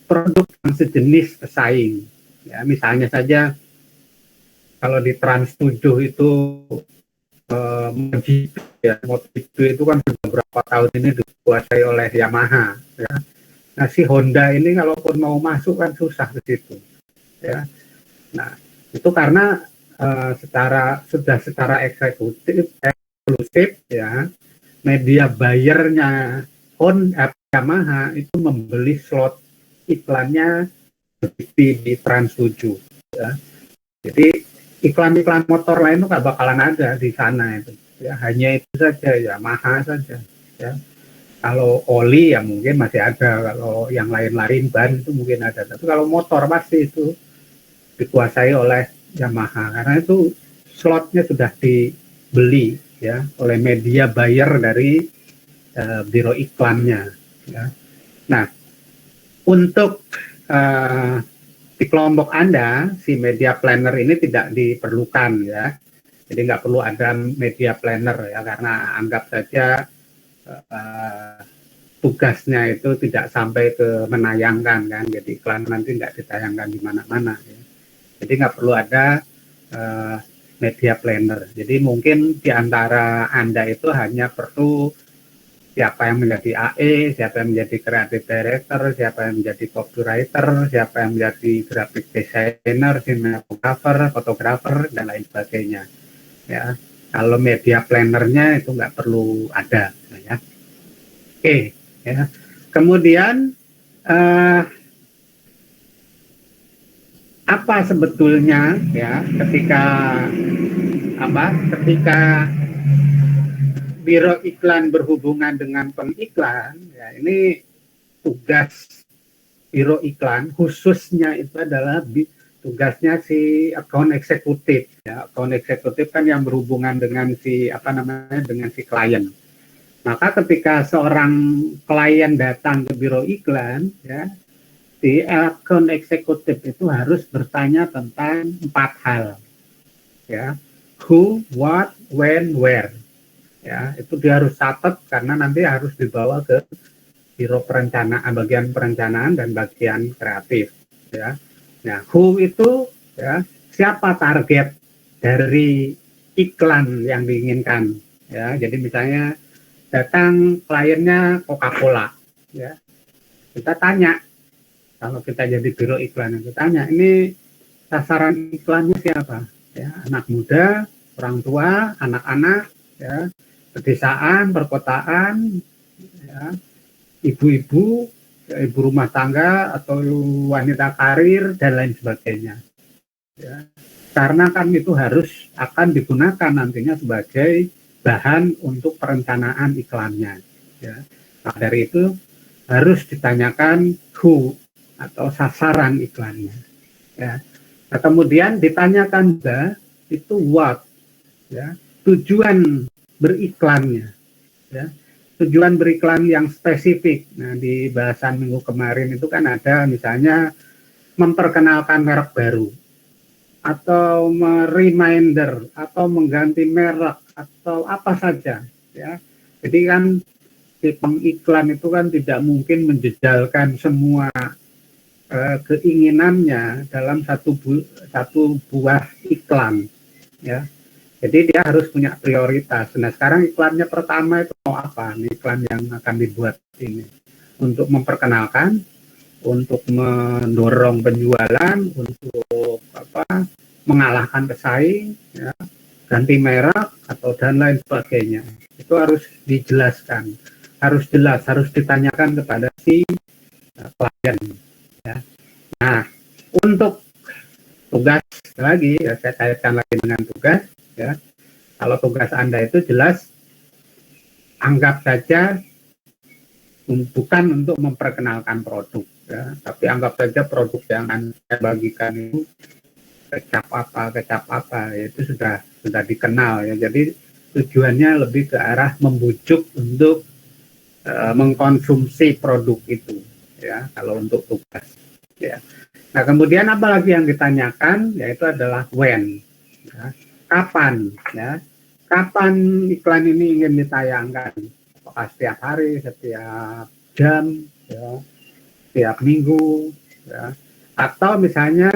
produk yang sejenis pesaing. Ya, misalnya saja kalau di Trans 7 itu MotoGP itu kan sudah beberapa tahun ini dikuasai oleh Yamaha. Ya. Nah si Honda ini kalaupun mau masuk kan susah ke situ. Ya. Nah itu karena secara eksklusif ya media buyernya Yamaha itu membeli slot iklannya di Trans 7. Ya. Jadi iklan-iklan motor lain itu nggak bakalan ada di sana itu. Ya, hanya itu saja, Yamaha saja. Ya. Kalau oli ya mungkin masih ada, kalau yang lain-lain ban itu mungkin ada. Tapi kalau motor pasti itu dikuasai oleh Yamaha karena itu slotnya sudah dibeli ya oleh media buyer dari biro iklannya. Ya. Nah, untuk di kelompok Anda, si media planner ini tidak diperlukan ya. Jadi nggak perlu ada media planner ya, karena anggap saja tugasnya itu tidak sampai ke menayangkan kan. Jadi iklan nanti nggak ditayangkan di mana-mana. Ya. Jadi nggak perlu ada media planner. Jadi mungkin di antara Anda itu hanya perlu siapa yang menjadi AE, siapa yang menjadi creative director, siapa yang menjadi copywriter, siapa yang menjadi graphic designer, cinematographer, fotografer, dan lain sebagainya. Ya, kalau media plannernya itu nggak perlu ada. Ya. Oke, ya. Kemudian apa sebetulnya ya ketika biro iklan berhubungan dengan pengiklan, ya ini tugas biro iklan khususnya itu adalah tugasnya si account eksekutif. Ya, account eksekutif kan yang berhubungan dengan dengan si klien. Maka ketika seorang klien datang ke biro iklan, ya, si account eksekutif itu harus bertanya tentang 4 hal. Ya, who, what, when, where. Ya, itu dia harus catat karena nanti harus dibawa ke biro perencanaan, bagian perencanaan dan bagian kreatif. Ya, nah who itu ya siapa target dari iklan yang diinginkan. Ya, jadi misalnya datang kliennya Coca-Cola. Ya, kita tanya kalau kita jadi biro iklan kita tanya ini sasaran iklannya siapa? Ya, anak muda, orang tua, anak-anak, ya. Pedesaan, perkotaan, ya, ibu-ibu, ya, ibu rumah tangga atau wanita karir dan lain sebagainya. Ya. Karena kan itu akan digunakan nantinya sebagai bahan untuk perencanaan iklannya. Ya. Nah, dari itu harus ditanyakan who atau sasaran iklannya. Ya. Nah, kemudian ditanyakan juga itu what, ya, tujuan beriklannya, ya, tujuan beriklan yang spesifik. Nah, di bahasan minggu kemarin itu kan ada misalnya memperkenalkan merek baru, atau reminder, atau mengganti merek, atau apa saja. Ya, jadi kan si pengiklan itu kan tidak mungkin menjejalkan semua keinginannya dalam satu buah iklan. Ya. Jadi dia harus punya prioritas. Nah sekarang iklannya pertama itu mau apa? Ini iklan yang akan dibuat ini untuk memperkenalkan, untuk mendorong penjualan, untuk mengalahkan pesaing, ya, ganti merek atau dan lain sebagainya. Itu harus dijelaskan, harus jelas, harus ditanyakan kepada si klien. Ya. Nah untuk tugas lagi, ya, saya kaitkan lagi dengan tugas. Ya, kalau tugas Anda itu jelas, anggap saja bukan untuk memperkenalkan produk, ya, tapi anggap saja produk yang Anda bagikan itu kecap apa, ya, itu sudah dikenal ya. Jadi tujuannya lebih ke arah membujuk untuk mengkonsumsi produk itu, ya. Kalau untuk tugas, ya. Nah kemudian apa lagi yang ditanyakan, yaitu adalah when. Ya. Kapan, ya? Kapan iklan ini ingin ditayangkan? Apakah setiap hari, setiap jam, ya? tiap minggu, ya. Atau misalnya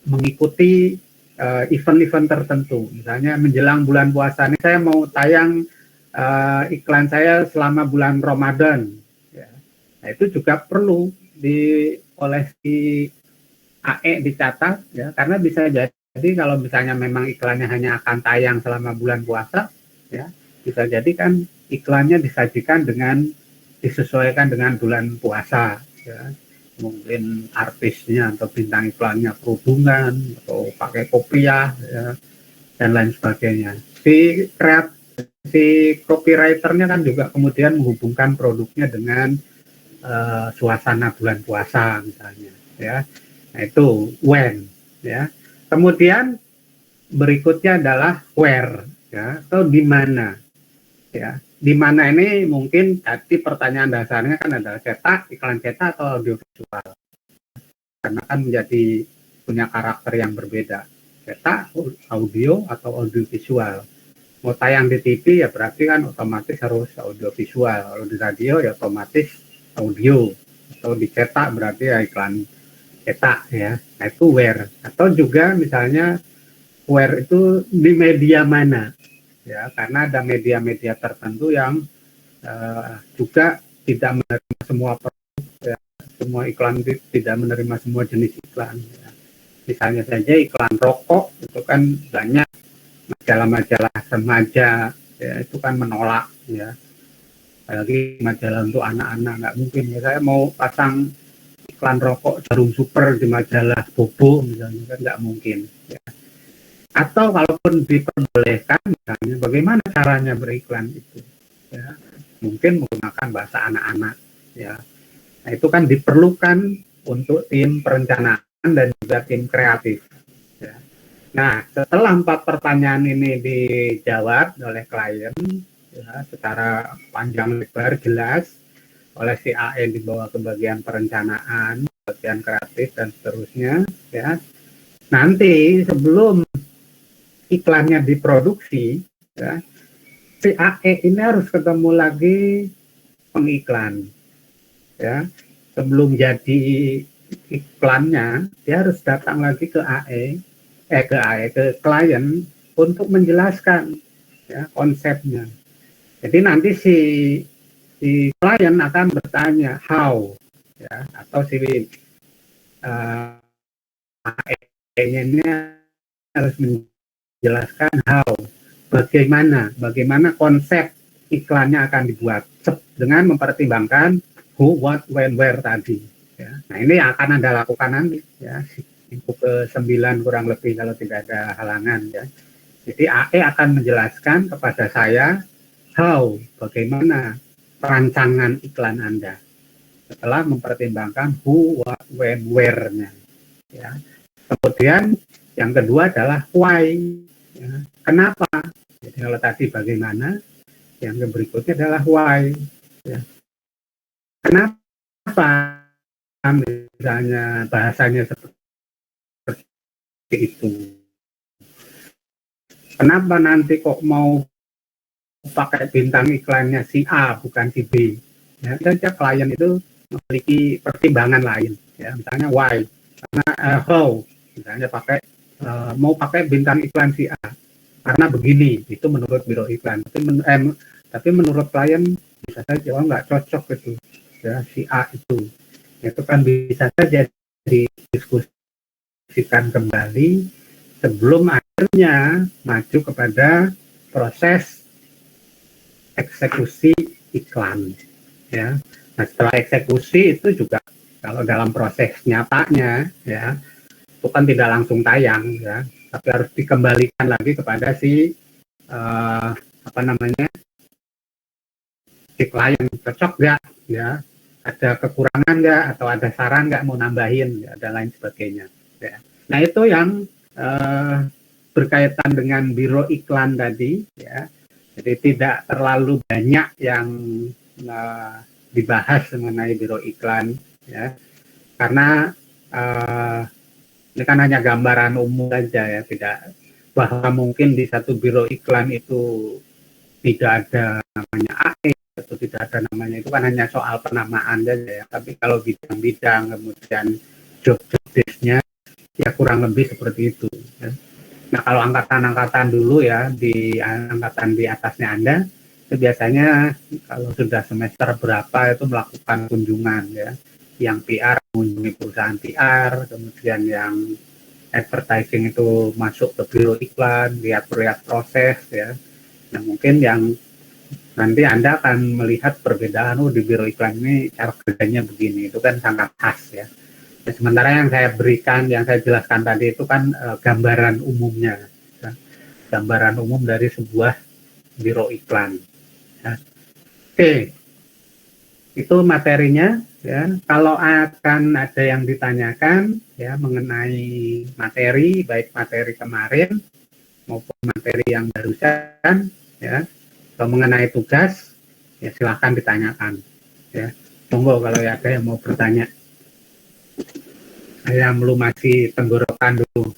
mengikuti event-event tertentu, misalnya menjelang bulan puasa ini saya mau tayang iklan saya selama bulan Ramadan, ya. Nah, itu juga perlu oleh si AE dicatat, ya, karena bisa jadi kalau misalnya memang iklannya hanya akan tayang selama bulan puasa, ya, bisa jadi kan iklannya disajikan disesuaikan dengan bulan puasa, ya. Mungkin artisnya atau bintang iklannya perhubungan atau pakai kopiah, ya, dan lain sebagainya. Si copywriternya kan juga kemudian menghubungkan produknya dengan suasana bulan puasa misalnya, ya. Nah, itu when, ya. Kemudian berikutnya adalah where, ya, atau di mana, ya. Di mana ini mungkin tadi pertanyaan dasarnya kan adalah cetak, iklan cetak atau audiovisual, karena kan menjadi punya karakter yang berbeda, cetak, audio atau audiovisual. Mau tayang di TV ya berarti kan otomatis harus audiovisual, kalau di radio ya otomatis audio, atau dicetak berarti ya iklan cetak, ya. Nah, itu where. Atau juga misalnya where itu di media mana, ya, karena ada media-media tertentu yang juga tidak menerima semua produk, ya, semua iklan tidak menerima semua jenis iklan, ya. Misalnya saja iklan rokok itu kan banyak majalah-majalah remaja, ya, itu kan menolak, ya, apalagi majalah untuk anak-anak nggak mungkin, ya, saya mau pasang iklan rokok Jarum Super di majalah Bobo misalnya, kan nggak mungkin, ya. Atau kalaupun diperbolehkan misalnya bagaimana caranya beriklan itu, ya, mungkin menggunakan bahasa anak-anak, ya. Nah, itu kan diperlukan untuk tim perencanaan dan juga tim kreatif, ya. Nah, setelah 4 pertanyaan ini dijawab oleh klien, ya, secara panjang lebar jelas oleh si AE dibawa ke bagian perencanaan, bagian kreatif dan seterusnya, ya. Nanti sebelum iklannya diproduksi, ya, si AE ini harus ketemu lagi pengiklan, ya. Sebelum jadi iklannya, dia harus datang lagi ke ke klien untuk menjelaskan, ya, konsepnya. Jadi nanti si klien akan bertanya how, ya, atau si AE-nya ini harus menjelaskan how, bagaimana konsep iklannya akan dibuat dengan mempertimbangkan who, what, when, where tadi, ya. Nah, ini yang akan Anda lakukan nanti, ya, minggu ke-9 kurang lebih kalau tidak ada halangan, ya. Jadi AE akan menjelaskan kepada saya how, bagaimana perancangan iklan Anda setelah mempertimbangkan who, what, when, where-nya, ya. Kemudian yang kedua adalah why, ya, kenapa. Jadi kalau tadi bagaimana, yang berikutnya adalah why, ya. Kenapa misalnya bahasanya seperti itu, kenapa nanti kok mau pakai bintang iklannya si A bukan si B, ya. Saja klien itu memiliki pertimbangan lain, ya, misalnya why, karena how, misalnya mau pakai bintang iklan si A karena begini, itu menurut biro iklan, tapi menurut klien bisa saja nggak cocok itu, ya, si A itu kan bisa saja didiskusikan kembali sebelum akhirnya maju kepada proses eksekusi iklan, ya. Nah, setelah eksekusi itu juga kalau dalam proses nyatanya, ya, itu kan tidak langsung tayang, ya, tapi harus dikembalikan lagi kepada si si klien, cocok nggak, ya, ada kekurangan nggak, atau ada saran nggak mau nambahin, ya, dan lain sebagainya, ya. Nah, itu yang berkaitan dengan biro iklan tadi, ya. Jadi tidak terlalu banyak yang dibahas mengenai biro iklan, ya, karena ini kan hanya gambaran umum saja, ya, tidak bahwa mungkin di satu biro iklan itu tidak ada namanya AE atau tidak ada namanya, itu kan hanya soal penamaan saja ya. Tapi kalau bidang-bidang kemudian job-job desk-nya ya kurang lebih seperti itu ya. Nah kalau angkatan-angkatan dulu ya, di angkatan di atasnya Anda, itu biasanya kalau sudah semester berapa itu melakukan kunjungan ya. Yang PR mengunjungi perusahaan PR, kemudian yang advertising itu masuk ke biro iklan, lihat proses ya. Nah mungkin yang nanti Anda akan melihat perbedaan, oh di biro iklan ini cara kerjanya begini, itu kan sangat khas ya. Nah, sementara yang saya berikan, yang saya jelaskan tadi itu kan gambaran umumnya, ya. Gambaran umum dari sebuah biro iklan. Ya. Oke, itu materinya. Ya, kalau akan ada yang ditanyakan ya mengenai materi, baik materi kemarin maupun materi yang barusan, ya, atau mengenai tugas, ya silahkan ditanyakan. Ya, tunggu kalau ada yang mau bertanya. Saya melumasi tenggorokan dulu.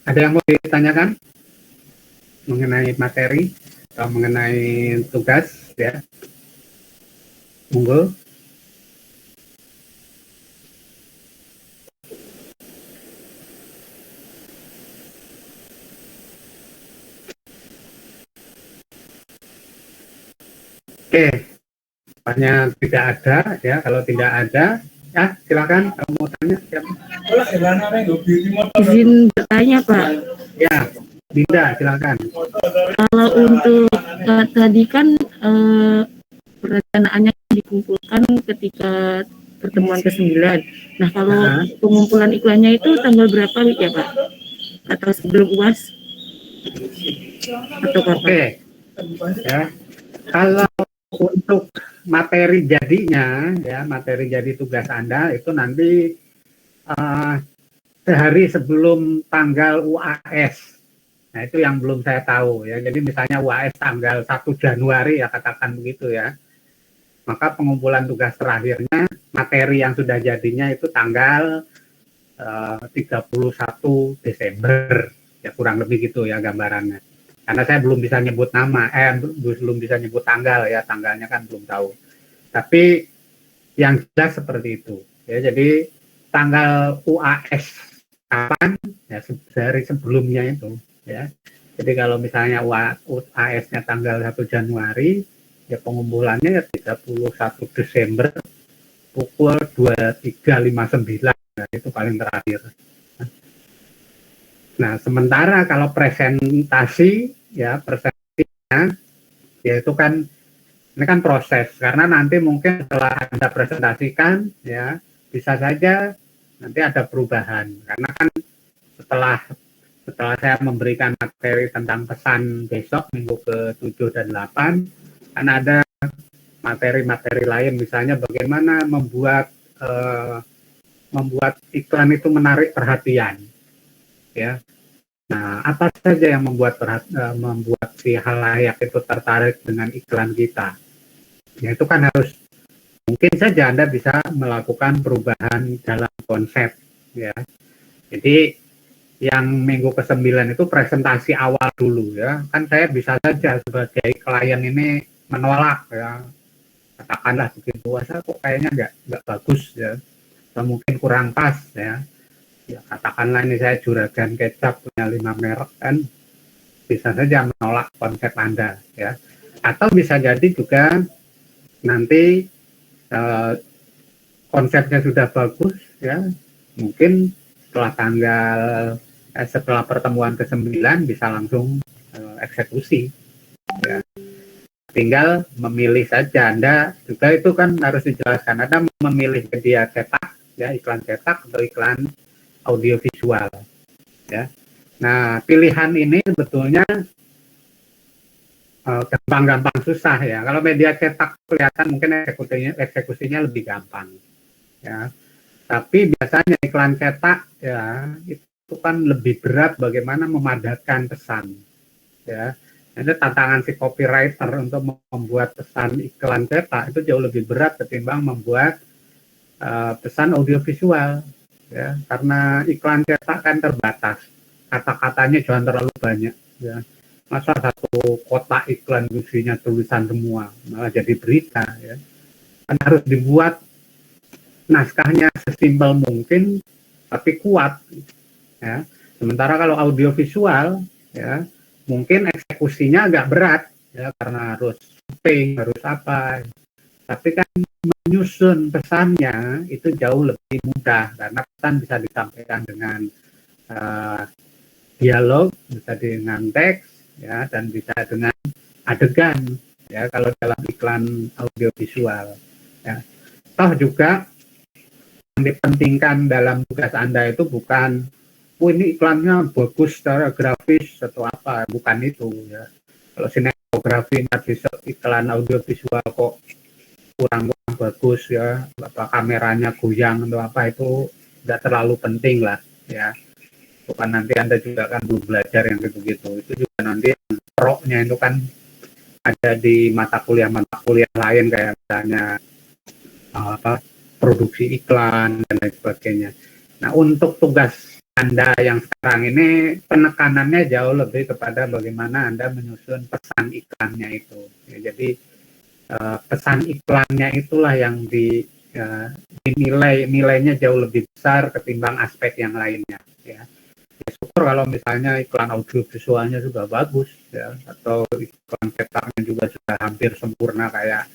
Ada yang mau ditanyakan mengenai materi atau mengenai tugas ya? Monggo. Oke, banyak tidak ada ya. Kalau tidak ada, ya silakan kamu mau tanya. Izin bertanya Pak. Ya, Dinda silakan. Kalau untuk tadi kan perencanaannya dikumpulkan ketika pertemuan ke-9. Nah kalau pengumpulan iklannya itu tanggal berapa ya Pak? Atau sebelum UAS? Atau kapan? Oke, ya. Kalau untuk materi jadinya, ya materi jadi tugas Anda itu nanti sehari sebelum tanggal UAS. Nah itu yang belum saya tahu ya. Jadi misalnya UAS tanggal 1 Januari ya katakan begitu ya. Maka pengumpulan tugas terakhirnya materi yang sudah jadinya itu tanggal 31 Desember. Ya kurang lebih gitu ya gambarannya. Karena saya belum bisa nyebut nama, belum bisa nyebut tanggal ya, tanggalnya kan belum tahu. Tapi yang jelas seperti itu. Ya, jadi tanggal UAS kapan? Ya sehari sebelumnya itu. Ya, jadi kalau misalnya UAS-nya tanggal 1 Januari, ya pengumpulannya ya 31 Desember pukul 23.59. Nah, itu paling terakhir. Nah, sementara kalau presentasi ya ya itu kan ini kan proses karena nanti mungkin setelah Anda presentasikan ya bisa saja nanti ada perubahan karena kan setelah saya memberikan materi tentang pesan besok minggu ke-7 dan 8 kan ada materi-materi lain misalnya bagaimana membuat iklan itu menarik perhatian ya. Nah, apa saja yang membuat si halayak itu tertarik dengan iklan kita? Ya itu kan harus mungkin saja Anda bisa melakukan perubahan dalam konsep ya. Jadi yang minggu ke-9 itu presentasi awal dulu ya. Kan saya bisa saja sebagai klien ini menolak ya. Katakanlah begitu, wah kok kayaknya nggak bagus ya. Atau mungkin kurang pas ya. Ya katakanlah ini saya juragan kecap punya 5 merek kan bisa saja menolak konsep Anda ya. Atau bisa jadi juga nanti konsepnya sudah bagus ya mungkin setelah pertemuan ke-9 bisa langsung eksekusi ya. Tinggal memilih saja Anda juga itu kan harus dijelaskan Anda memilih media cetak ya iklan cetak atau iklan audiovisual ya. Nah pilihan ini sebetulnya gampang-gampang susah ya. Kalau media cetak kelihatan mungkin eksekusinya lebih gampang ya. Tapi biasanya iklan cetak ya itu kan lebih berat bagaimana memadatkan pesan ya. Ada tantangan si copywriter untuk membuat pesan iklan cetak itu jauh lebih berat ketimbang membuat pesan audiovisual ya karena iklan cetak kan terbatas kata-katanya jangan terlalu banyak ya. Masa satu kotak iklan isinya tulisan semua malah jadi berita ya. Kan harus dibuat naskahnya sesimpel mungkin tapi kuat ya. Sementara kalau audiovisual ya mungkin eksekusinya agak berat ya karena harus syuting, harus apa. Tapi kan menyusun pesannya itu jauh lebih mudah karena pesan bisa disampaikan dengan dialog, bisa dengan teks ya dan bisa dengan adegan ya kalau dalam iklan audiovisual ya. Toh juga yang dipentingkan dalam tugas Anda itu bukan ini iklannya bagus secara grafis atau apa, bukan itu ya. Kalau sinematografi iklan audiovisual kok kurang bagus ya, apa kameranya goyang atau apa itu tidak terlalu penting lah ya. Bukan nanti Anda juga kan belum belajar yang gitu-gitu. Itu juga nanti roknya itu kan ada di mata kuliah lain kayak misalnya produksi iklan dan lain sebagainya. Nah, untuk tugas Anda yang sekarang ini penekanannya jauh lebih kepada bagaimana Anda menyusun pesan iklannya itu. Ya, jadi pesan iklannya itulah yang nilainya jauh lebih besar ketimbang aspek yang lainnya. Ya. Ya, syukur kalau misalnya iklan audiovisualnya juga bagus ya, atau iklan cetaknya juga sudah hampir sempurna kayak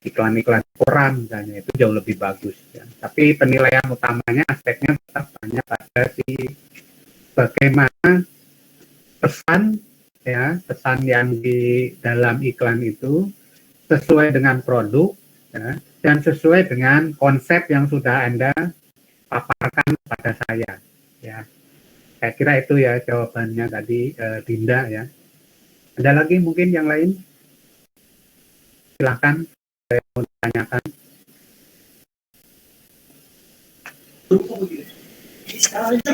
iklan-iklan koran misalnya, itu jauh lebih bagus ya. Tapi penilaian utamanya aspeknya tetap banyak pada bagaimana pesan ya, pesan yang di dalam iklan itu sesuai dengan produk ya, dan sesuai dengan konsep yang sudah Anda paparkan pada saya ya. Saya kira itu ya jawabannya tadi Dinda ya. Ada lagi mungkin yang lain? Silahkan saya mau tanyakan.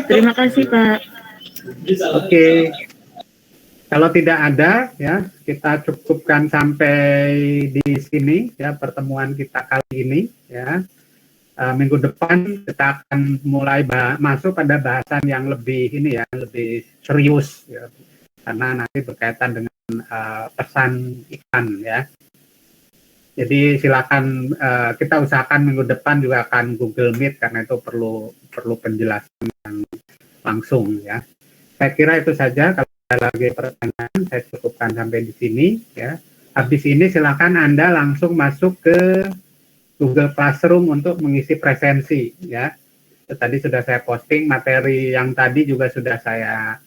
Terima kasih Pak. Oke. Kalau tidak ada ya kita cukupkan sampai di sini ya pertemuan kita kali ini ya. Minggu depan kita akan mulai masuk pada bahasan yang lebih lebih serius ya. Karena nanti berkaitan dengan pesan iklan ya. Jadi silakan kita usahakan minggu depan juga akan Google Meet karena itu perlu penjelasan yang langsung ya. Saya kira itu saja. Kalau ada lagi pertanyaan saya cukupkan sampai di sini ya. Habis ini silakan Anda langsung masuk ke Google Classroom untuk mengisi presensi ya. Tadi sudah saya posting materi yang tadi juga sudah saya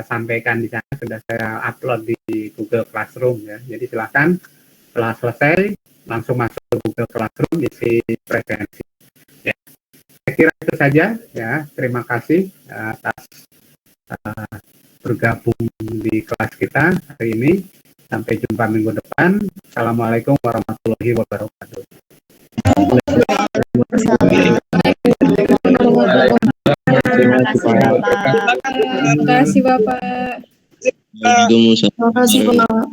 sampaikan di sana, sudah saya upload di Google Classroom ya. Jadi silakan setelah selesai langsung masuk ke Google Classroom isi presensi. Ya. Saya kira itu saja ya. Terima kasih atas bergabung di kelas kita hari ini. Sampai jumpa minggu depan. Assalamualaikum warahmatullahi wabarakatuh. Terima kasih Bapak. Terima kasih Bapak.